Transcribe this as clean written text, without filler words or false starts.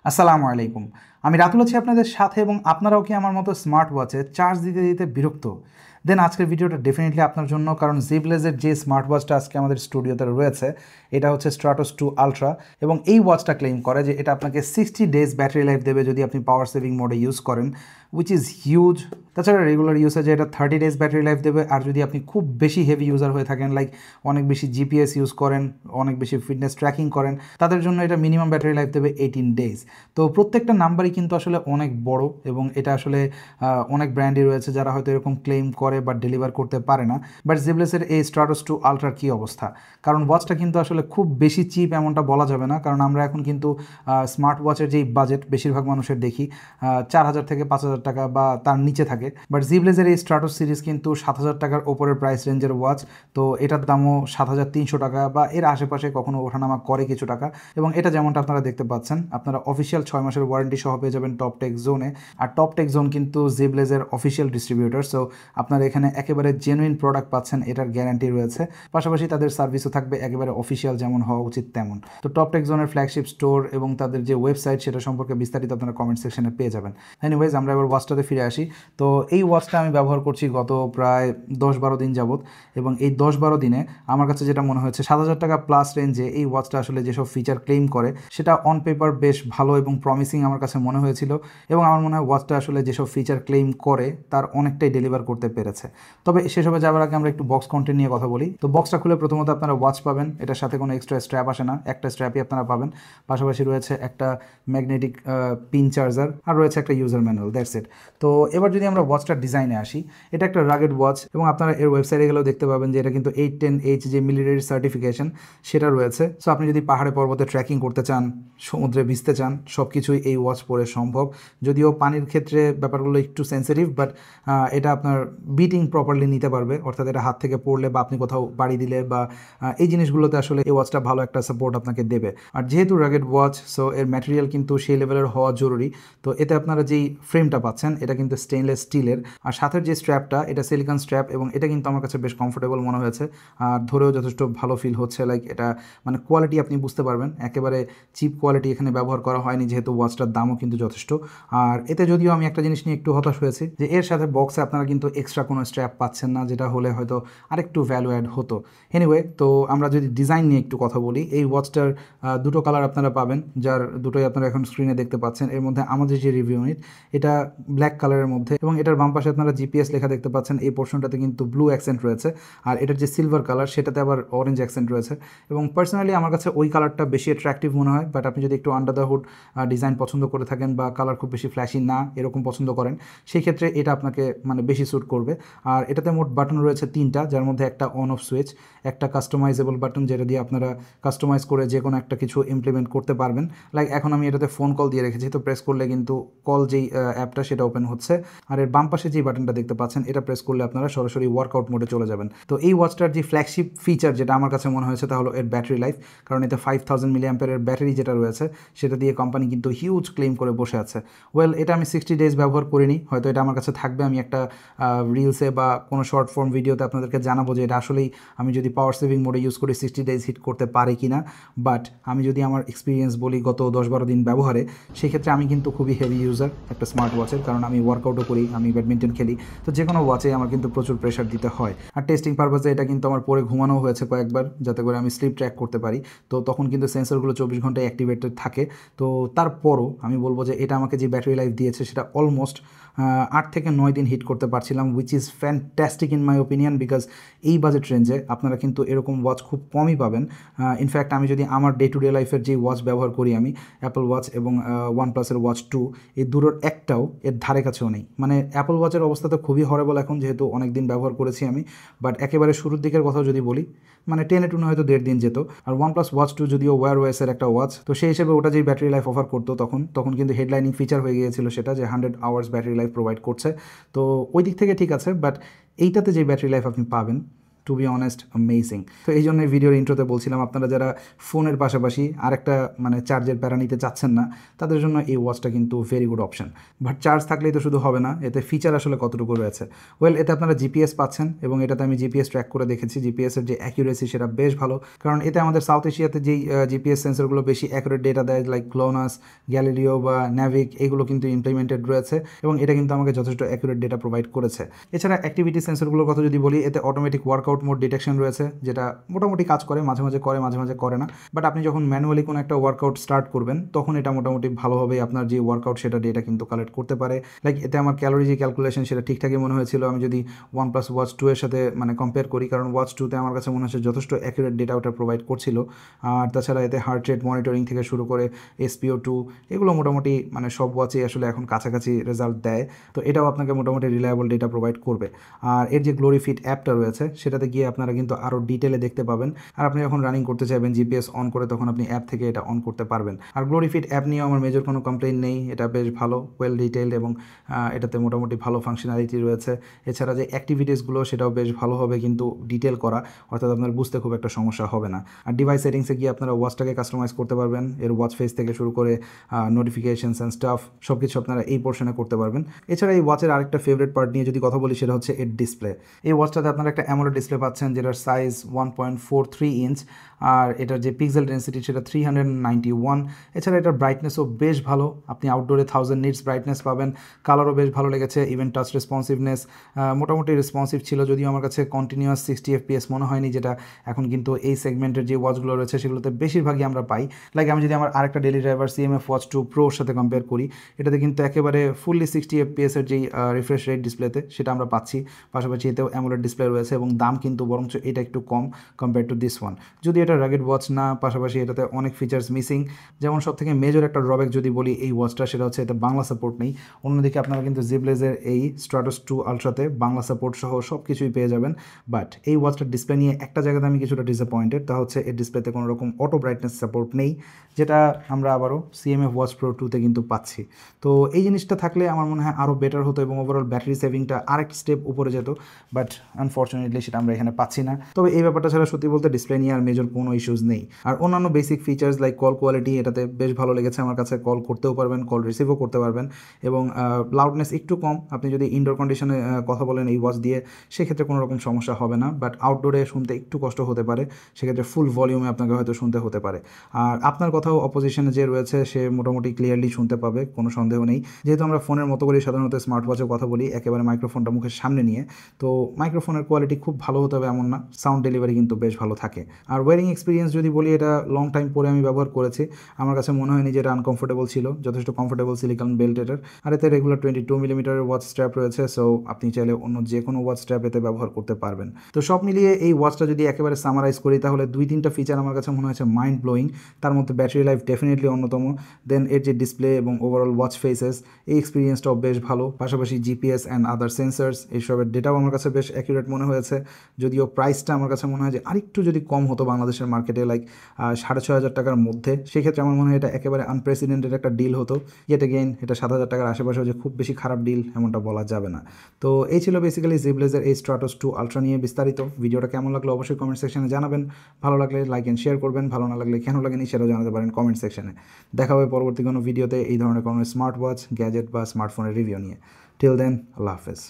আসসালামু আলাইকুম। আমি রাতুল আছি আপনাদের সাথে এবং আপনারাও কি আমার মতো স্মার্ট ওয়াচে চার্জ দিতে দিতে বিরক্ত? দেন আজকের ভিডিওটা ডেফিনেটলি আপনার জন্য, কারণ জিবলেজের যে স্মার্ট ওয়াচটা আজকে আমাদের স্টুডিওতে রয়েছে এটা হচ্ছে স্ট্র্যাটোস 2 আলট্রা এবং এই ওয়াচটা ক্লেম করে যে এটা আপনাকে 60 ডেজ ব্যাটারি লাইফ দেবে যদি আপনি পাওয়ার সেভিং মোডে ইউজ করেন, উইচ ইজ হিউজ। তাছাড়া রেগুলার ইউসেজে এটা 30 ডেজ ব্যাটারি লাইফ দেবে। আর যদি আপনি খুব বেশি হেভি ইউজার হয়ে থাকেন, লাইক অনেক বেশি জিপিএস ইউজ করেন, অনেক বেশি ফিটনেস ট্র্যাকিং করেন, তাদের জন্য এটা মিনিমাম ব্যাটারি লাইফ দেবে 18 ডেজ। তো প্রত্যেকটা নাম্বারই কিন্তু আসলে অনেক বড় এবং এটা আসলে অনেক ব্র্যান্ডই রয়েছে যারা হয়তো এরকম ক্লেম করে বা ডেলিভার করতে পারে না। বাট জিবলেসের এই স্ট্র্যাটোস 2 আলট্রার কী অবস্থা? কারণ ওয়াচটা কিন্তু আসলে খুব বেশি চিপ এমনটা বলা যাবে না, কারণ আমরা এখন কিন্তু স্মার্ট ওয়াচের যেই বাজেট বেশিরভাগ মানুষের দেখি 4000 থেকে 5000 টাকা বা তার নিচে থাকে। বাট জিবলেসের এই স্ট্র্যাটোস সিরিজ কিন্তু 7000 টাকার ওপরের প্রাইস রেঞ্জের ওয়াচ। তো এটার দামও 7300 টাকা বা এর আশেপাশে, কখনো ওঠানামা করে কিছু টাকা। এবং এটা যেমনটা আপনারা দেখতে পাচ্ছেন, আপনারা অফিসিয়াল 6 মাসের ওয়ারেন্টি সহ পেয়ে যাবেন টপ টেক জোনে। আর টপ টেক জোন কিন্তু জিবলেজের অফিসিয়াল ডিস্ট্রিবিউটর, সো আপনারা এখানে একেবারে জেনুইন প্রোডাক্ট পাচ্ছেন, এটার গ্যারান্টি রয়েছে। পাশাপাশি তাদের সার্ভিসও থাকবে একেবারে অফিসিয়াল যেমন হওয়া উচিত তেমন। তো টপ টেক জোনের ফ্ল্যাগশিপ স্টোর এবং তাদের যে ওয়েবসাইট সেটা সম্পর্কে বিস্তারিত আপনারা কমেন্ট সেকশনে পেয়ে যাবেন। এনিওয়েজ, আমরা এবার ওয়াচটাতে ফিরে আসি। তো এই ওয়াচটা আমি ব্যবহার করছি গত প্রায় 10-12 দিন যাবত এবং এই 10-12 দিনে আমার কাছে যেটা মনে হয়েছে, 7000 টাকা প্লাস রেঞ্জে এই ওয়াচটা আসলে যেসব ফিচার ক্লেম করে সেটা অন পেপার বেশ ভালো এবং প্রমিসিং আমার কাছে মনে হয়েছিল। এবং আমার মনে হয় ওয়াচটা আসলে যেসব ফিচার ক্লেম করে তার অনেকটাই ডেলিভার করতে পেরেছে। তবে সেসবে যাওয়ার আগে আমরা একটু বক্স কন্টেন্ট নিয়ে কথা বলি। তো বক্সটা খুলে প্রথমত আপনারা ওয়াচ পাবেন, এটার সাথে কোনো এক্সট্রা স্ট্র্যাপ আসে না, একটা স্ট্র্যাপই আপনারা পাবেন। পাশাপাশি রয়েছে একটা ম্যাগনেটিক পিন চার্জার আর রয়েছে একটা ইউজার ম্যানুয়াল, দ্যাটস ইট। তো এবার যদি আমরা ওয়াচটার ডিজাইনে আসি, এটা একটা রাগেড ওয়াচ এবং আপনারা এর ওয়েবসাইটে গেলেও দেখতে পাবেন যে এটা কিন্তু 810H যে মিলিটারি সার্টিফিকেশন সেটা রয়েছে। সো আপনি যদি পাহাড়ে পর্বতে ট্রেকিং করতে চান, সমুদ্রে ভিজতে চান, সব কিছুই এই ওয়াচ পরে সম্ভব। যদিও পানির ক্ষেত্রে ব্যাপারগুলো একটু সেন্সিটিভ, বাট এটা আপনার বিটিং প্রপারলি নিতে পারবে, অর্থাৎ এটা হাত থেকে পড়লে বা আপনি কোথাও বাড়ি দিলে বা এই জিনিসগুলোতে আসলে এই ওয়াচটা ভালো একটা সাপোর্ট আপনাকে দেবে। আর যেহেতু রাগেড ওয়াচ, সো এর ম্যাটেরিয়াল কিন্তু সেই লেভেলের হওয়া জরুরি। তো এতে আপনারা যেই ফ্রেমটা পাচ্ছেন এটা কিন্তু স্টেনলেস স্টিলের, আর সাথের যে স্ট্র্যাপটা এটা সিলিকন স্ট্র্যাপ এবং এটা কিন্তু আমার কাছে বেশ কমফোর্টেবল মনে হয়েছে। আর ধরেও যথেষ্ট ভালো ফিল হচ্ছে, লাইক এটা মানে কোয়ালিটি আপনি বুঝতে পারবেন, একেবারে চিপ কোয়ালিটি এখানে ব্যবহার করা হয়নি, যেহেতু ওয়াচটার দামও কিন্তু যথেষ্ট। আর এতে যদিও আমি একটা জিনিস নিয়ে একটু হতাশ হয়েছি যে এর সাথে বক্সে আপনারা কিন্তু এক্সট্রা কোনো স্ট্র্যাপ পাচ্ছেন না, যেটা হলে হয়তো আরেকটু ভ্যালু অ্যাড হতো। এনিওয়ে, তো আমরা যদি ডিজাইন নিয়ে একটু কথা বলি, এই ওয়াচটার দুটো কালার আপনারা পাবেন, যার দুটোই আপনারা এখন স্ক্রিনে দেখতে পাচ্ছেন। এর মধ্যে আমাদের যে রিভিউ ইউনিট এটা ব্ল্যাক কালারের মধ্যে এবং এটার বাম পাশে আপনারা জিপিএস লেখা দেখতে পাচ্ছেন, এই পোর্শনটাতে কিন্তু ব্লু অ্যাকসেন্ট রয়েছে। আর এটার যে সিলভার কালার সেটাতে আবার অরেঞ্জ অ্যাকসেন্ট রয়েছে। এবং পার্সোনালি আমার কাছে ওই কালারটা বেশি অ্যাট্রাকটিভ মনে হয়, বাট আপনি যদি একটু আন্ডার দ্য হুড ডিজাইন পছন্দ করে থাকেন বা কালার খুব বেশি ফ্ল্যাশি না এরকম পছন্দ করেন, সেই ক্ষেত্রে এটা আপনাকে মানে বেশি স্যুট করবে। আর এটাতে মোট বাটন রয়েছে 3টা, যার মধ্যে একটা অন অফ সুইচ, একটা কাস্টমাইজেবল বাটন যেটা দিয়ে আপনারা কাস্টমাইজ করে যে কোনো একটা কিছু ইমপ্লিমেন্ট করতে পারবেন। লাইক এখন আমি এটাতে ফোন কল দিয়ে রেখেছি, তো প্রেস করলে কিন্তু কল যেই অ্যাপটা সেটা ওপেন হচ্ছে। আর এর বাম পাশে যেই বাটনটা দেখতে পাচ্ছেন এটা প্রেস করলে আপনারা সরাসরি ওয়ার্কআউট মোডে চলে যাবেন। তো এই ওয়াচটার যে ফ্ল্যাগশিপ ফিচার যেটা আমার কাছে মনে হয়েছে তা হলো এর ব্যাটারি লাইফ, কারণ এতে 5000 মিলিঅ্যাম্পিয়ারের ব্যাটারি যেটা রয়েছে সেটা দিয়ে কোম্পানি কিন্তু হিউজ ক্লেম করে বসে আছে। ওয়েল, এটা আমি 60 ডেজ ব্যবহার করিনি, হয়তো এটা আমার কাছে থাকবে, আমি একটা রিলসে বা কোনো শর্ট ফর্ম ভিডিওতে আপনাদেরকে জানাবো যে এটা আসলেই আমি যদি পাওয়ার সেভিং মোডে ইউজ করি 60 ডেজ হিট করতে পারে কি না। বাট আমি যদি আমার এক্সপিরিয়েন্স বলি গত 10-12 দিন ব্যবহারে, সেক্ষেত্রে আমি কিন্তু খুবই হেভি ইউজার একটা স্মার্ট ওয়াচের, কারণ আমি ওয়ার্কআউটও করি, আমি ব্যাডমিন্টন খেলি, তো যে কোনো ওয়াচে আমার কিন্তু প্রচুর প্রেশার দিতে হয়। আর টেস্টিং পারপাসে এটা কিন্তু আমার পরে ঘুমানো হয়েছে কয়েকবার, যাতে করে আমি স্লিপ ট্র্যাক করতে পারি। তো তখন কিন্তু সেন্সরগুলো 24 ঘন্টায় অ্যাক্টিভেটেড থাকে। তো তারপরও আমি বলবো যে এটা আমাকে যে ব্যাটারি লাইফ দিয়েছে সেটা অলমোস্ট 8 থেকে 9 দিন হিট করতে পারছিলাম, which is fantastic in my opinion, because এই বাজেট রেঞ্জে আপনারা কিন্তু এরকম ওয়াচ খুব কমই পাবেন। ইনফ্যাক্ট আমি যদি আমার ডে টু ডে লাইফের যে ওয়াচ ব্যবহার করি, আমি অ্যাপল ওয়াচ এবং OnePlus-এর ওয়াচ 2, এই দুটোর একটাও এর ধারে কাছেও নেই। মানে অ্যাপল ওয়াচের অবস্থা তো খুবই হরেবল এখন, যেহেতু অনেক দিন ব্যবহার করেছি আমি। বাট একেবারে শুরুর দিকের কথাও যদি বলি, মানে টেনে টুনে হয়তো 1.5 দিন যেত। আর OnePlus ওয়াচ 2 যদিও ওয়্যার ওয়েসের একটা ওয়াচ, তো সেই হিসেবে ওটা যেই ব্যাটারি লাইফ অফার করতো তখন কিন্তু হেডলাইনিং ফিচার হয়ে গিয়েছিল সেটা যে 100 আওয়ার্স ব্যাটারি লাইফ প্রোভাইড করছে। তো ওই দিক থেকে ঠিক আছে, বাট এইটাতে যে ব্যাটারি লাইফ আপনি পাবেন টু বি অনেস্ট অ্যামেজিং। তো এই জন্য ভিডিওর ইন্ট্রোতে বলছিলাম আপনারা যারা ফোনের পাশাপাশি আরেকটা মানে চার্জের প্যারা নিতে চাচ্ছেন না তাদের জন্য এই ওয়াচটা কিন্তু very good option. But charge থাকলেই তো শুধু হবে না, এতে ফিচার আসলে কতটুকু রয়েছে। ওয়েল, এতে আপনারা জিপিএস পাচ্ছেন এবং এটাতে আমি জিপিএস ট্র্যাক করে দেখেছি, জিপিএসের যে অ্যাকিউরেসি সেটা বেশ ভালো, কারণ এতে আমাদের সাউথ এশিয়াতে যেই জিপিএস সেন্সরগুলো বেশি অ্যাকুরেট ডেটা দেয় লাইক গ্লোনাস, গ্যালিলিও বা ন্যাভিক, এগুলো কিন্তু ইমপ্লিমেন্টেড রয়েছে এবং এটা কিন্তু আমাকে যথেষ্ট অ্যাকুরেট ডেটা প্রোভাইড করেছে। এছাড়া অ্যাক্টিভিটি সেন্সরগুলোর কথা যদি বলি, এতে অটোমেটিক ওয়ার্কআউট মোড ডিটেকশন রয়েছে, যেটা মোটামুটি কাজ করে, মাঝে মাঝে করে মাঝে মাঝে করে না। বাট আপনি যখন ম্যানুয়ালি কোনো একটা ওয়ার্কআউট স্টার্ট করবেন তখন এটা মোটামুটি ভালোভাবে আপনার যে ওয়ার্কআউট সেটা ডেটা কিন্তু কালেক্ট করতে পারে। লাইক এতে আমার ক্যালোরি যে ক্যালকুলেশন সেটা ঠিকঠাকই মনে হয়েছিল আমি যদি OnePlus Watch 2 এর সাথে মানে কম্পেয়ার করি, কারণ Watch 2তে আমার কাছে মনে হচ্ছে যথেষ্ট অ্যাকুরেট ডেটা ওটা প্রোভাইড করছিল। আর তাছাড়া এতে হার্ট রেট মনিটরিং থেকে শুরু করে SpO2 এগুলো মোটামুটি মানে সব ওয়াচেই আসলে এখন কাছাকাছি রেজাল্ট দেয়। তো এটাও আপনাকে মোটামুটি রিলায়েবল ডেটা প্রোভাইড করবে। আর এর যে গ্লোরি ফিট অ্যাপটা রয়েছে সেটাতে গিয়ে আপনারা কিন্তু আরও ডিটেলে দেখতে পাবেন। আর আপনি যখন রানিং করতে চাইবেন জিপিএস অন করে তখন আপনি অ্যাপ থেকে এটা অন করতে পারবেন। আর গ্লোরি ফিট অ্যাপ নিয়েও আমার মেজর কোনো কমপ্লেইন নেই, এটা বেশ ভালো, ওয়েল ডিটেইলড এবং এটাতে মোটামুটি ভালো ফাংশনালিটি রয়েছে। এছাড়া যে অ্যাক্টিভিটিসগুলো সেটাও বেশ ভালোভাবে কিন্তু ডিটেল করা, অর্থাৎ আপনার বুঝতে খুব একটা সমস্যা হবে না। আর ডিভাইস সেটিংসে গিয়ে আপনারা ওয়াচটাকে কাস্টমাইজ করতে পারবেন, এর ওয়াচ ফেস থেকে শুরু করে নোটিফিকেশনস অ্যান্ড স্টাফ সব কিছু আপনারা এই পোর্শনে করতে পারবেন। এছাড়া এই ওয়াচের আরেকটা ফেভারিট পার্ট নিয়ে যদি কথা বলি সেটা হচ্ছে এর ডিসপ্লে। এই ওয়াচটাতে আপনারা একটা অ্যামোলেড ডিসপ্লে পাচ্ছেন যেটার সাইজ 1.43 ইঞ্চ, আর এটার যে পিক্সেল ডেন্সিটি সেটা 391। এছাড়া এটার ব্রাইটনেসও বেশ ভালো, আপনি আউটডোরে 1000 নিটস ব্রাইটনেস পাবেন। কালারও বেশ ভালো লেগেছে, ইভেন টাচ রেসপন্সিভনেস মোটামুটি রেসপন্সিভ ছিল, যদিও আমার কাছে কন্টিনিউয়াস 60 FPS মনে হয়নি, যেটা এখন কিন্তু এই সেগমেন্টের যে ওয়াচগুলো রয়েছে সেগুলোতে বেশিরভাগই আমরা পাই। লাইক আমি যদি আমার আরেকটা daily driver CMF Watch 2 Pro সাথে কম্পেয়ার করি, এটাতে কিন্তু একেবারে ফুললি 60 FPS এর যেই রিফ্রেশ রেট ডিসপ্লেতে সেটা আমরা পাচ্ছি। পাশাপাশি এতেও অ্যামোলেড ডিসপ্লে রয়েছে এবং দাম কিন্তু বরঞ্চ এটা একটু কম কম্পেয়ার টু দিস ওয়ান। যদি এটা রাগেড ওয়াচ না, পাশাপাশি এটাতে অনেক ফিচার্স মিসিং। যেমন সব থেকে মেজর একটা ড্রব্যাক যদি বলি এই ওয়াচটা, সেটা হচ্ছে এতে বাংলা সাপোর্ট নেই। অন্যদিকে আপনারা কিন্তু জিবলেজের এই Stratos 2 Ultraতে বাংলা সাপোর্ট সহ সব কিছুই পেয়ে যাবেন। বাট এই ওয়াচটার ডিসপ্লে নিয়ে একটা জায়গাতে আমি কিছুটা ডিসঅ্যাপয়েন্টেড, তা হচ্ছে এর ডিসপ্লেতে কোনো রকম অটো ব্রাইটনেস সাপোর্ট নেই, যেটা আমরা আবারও CMF Watch Pro 2তে কিন্তু পাচ্ছি। তো এই জিনিসটা থাকলে আমার মনে হয় আরও বেটার হতো এবং ওভারঅল ব্যাটারি সেভিংটা আরেক স্টেপ উপরে যেত, বাট আনফর্চুনেটলি সেটা আমরা এখানে পাচ্ছি না। তবে এই ব্যাপারটা ছাড়া সত্যি বলতে ডিসপ্লে নিয়ে আর মেজর কোনো ইস্যুস নেই। আর অন্যান্য basic features like call quality এটাতে বেশ ভালো লেগেছে আমার কাছে, কল করতেও পারবেন, কল রিসিভও করতে পারবেন এবং লাউডনেস একটু কম, আপনি যদি ইনডোর কন্ডিশনে কথা বলেন এই ওয়াচ দিয়ে সেক্ষেত্রে কোনো রকম সমস্যা হবে না। বাট আউটডোরে শুনতে একটু কষ্ট হতে পারে, সেক্ষেত্রে ফুল ভলিউমে আপনাকে হয়তো শুনতে হতে পারে। আর আপনার কথাও অপোজিশনে যে রয়েছে সে মোটামুটি ক্লিয়ারলি শুনতে পাবে, কোনো সন্দেহ নেই। যেহেতু আমরা ফোনের মতো করে সাধারণত স্মার্ট ওয়াচের কথা বলি একেবারে মাইক্রোফোনটা মুখের সামনে নিয়ে, তো মাইক্রোফোনের কোয়ালিটি খুব ভালো হতে হবে এমন না, সাউন্ড ডেলিভারি কিন্তু বেশ ভালো থাকে। আর ওয়ারিং এক্সপিরিয়েন্স যদি বলি, এটা লং টাইম পরে আমি ব্যবহার করেছি, আমার কাছে মনে হয়নি যে এটা আনকমফোর্টেবল ছিল, যথেষ্ট কমফোর্টেবল সিলিকন বেল্ট এটার। আর এতে রেগুলার 22 মিলিমিটারের ওয়াচ স্ট্র্যাপ রয়েছে, সো আপনি চাইলে অন্য যে কোনো ওয়াচ স্ট্র্যাপ এতে ব্যবহার করতে পারবেন। তো সব মিলিয়ে এই ওয়াচটা যদি একেবারে সামারাইজ করি তাহলে 2-3টা ফিচার আমার কাছে মনে হয়েছে মাইন্ড ব্লোয়িং। তার মধ্যে ব্যাটারি লাইফ ডেফিনেটলি অন্যতম, দেন এর যে ডিসপ্লে এবং ওভারঅল ওয়াচ ফেসেস এই এক্সপিরিয়েন্সটাও বেশ ভালো। পাশাপাশি জিপিএস অ্যান্ড আদার সেন্সার্স এইসবের ডেটাও আমার কাছে বেশ অ্যাকুরেট মনে হয়েছে, যদিও প্রাইসটা আমার কাছে মনে হয় যে আরেকটু যদি কম হতো বাংলাদেশের মার্কেটে লাইক 6,500 টাকার মধ্যে, সেক্ষেত্রে আমার মনে হয় এটা একেবারে আনপ্রেসিডেন্টেড একটা ডিল হতো। ইয়েট এগেইন এটা 7,000 টাকার আশেপাশেও যে খুব বেশি খারাপ ডিল এমনটা বলা যাবে না। তো এই ছিল বেসিক্যালি জিবলেজের এই Stratos 2 Ultra নিয়ে বিস্তারিত। ভিডিওটা কেমন লাগলো অবশ্যই কমেন্ট সেকশনে জানাবেন, ভালো লাগলে লাইক অ্যান্ড শেয়ার করবেন, ভালো না লাগলে কেন লাগেনি সেটাও জানাতে পারেন কমেন্ট সেকশনে। দেখা হবে পরবর্তী কোনো ভিডিওতে এই ধরনের কোনো স্মার্ট ওয়াচ, গ্যাজেট বা স্মার্টফোনের রিভিউ নিয়ে। টিল দেন, আল্লাহ হাফেজ।